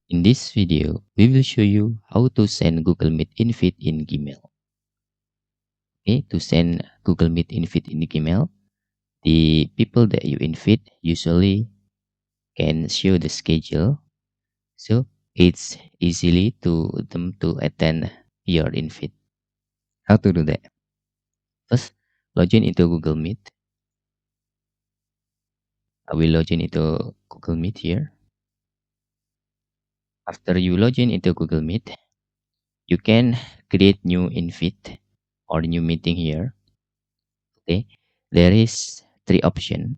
In this video, we will show you how to send Google Meet invite in Gmail. Okay, to send Google Meet invite in Gmail, the people that you invite usually can show the schedule, so it's easily to them to attend your invite. How to do that? First, log in into Google Meet. I will log in into Google Meet here. After you log in into Google Meet, you can create new invite or new meeting here. Okay, there is three options.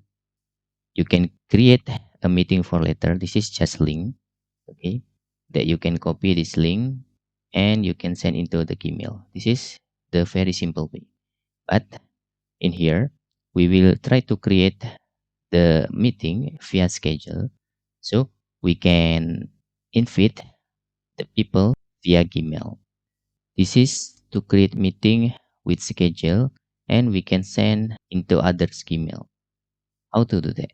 You can create a meeting for later. This is just link. Okay, that you can copy this link and you can send into the Gmail. This is the very simple way. But in here, we will try to create the meeting via schedule, so we can invite the people via Gmail. This is to create meeting with schedule and we can send into others Gmail. How to do that?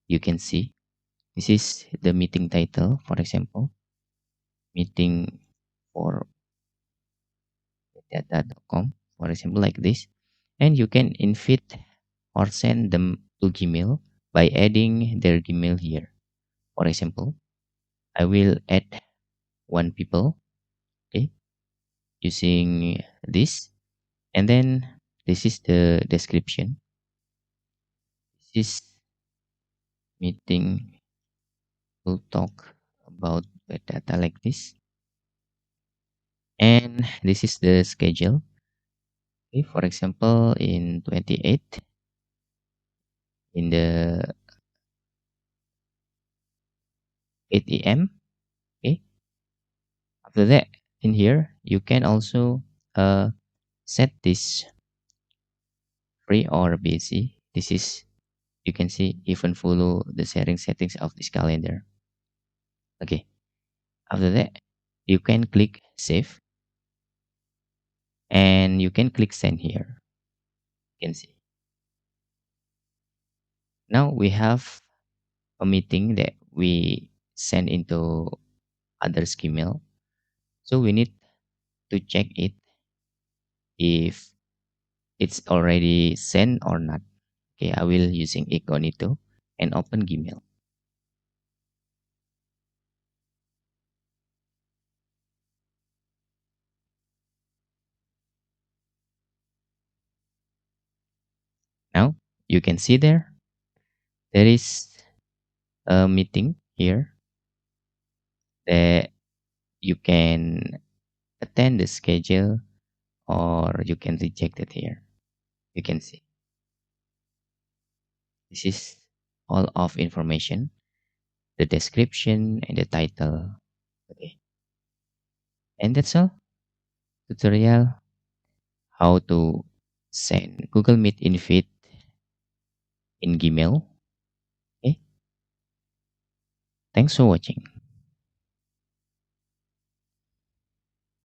You can see this is the meeting title, for example, meeting for data.com, for example, like this. And you can invite or send them to Gmail by adding their Gmail here. For example, I will add one people, okay, using this. And then this is the description. This is meeting will talk about web data like this. And this is the schedule. Okay, for example, in 28 in the 8 a.m. Okay. After that, in here, you can also set this free or busy. This is, you can see, even follow the sharing settings of this calendar. Okay. After that, you can click save and you can click send here. You can see. Now we have a meeting that we send into others email. So we need to check it if it's already sent or not. Okay, I will using incognito and open Gmail. Now you can see there is a meeting here that you can attend the schedule or you can reject it here. You can see this is all of information, the description and the title. Okay, and that's all. Tutorial how to send Google Meet invite in Gmail. Okay, thanks for watching.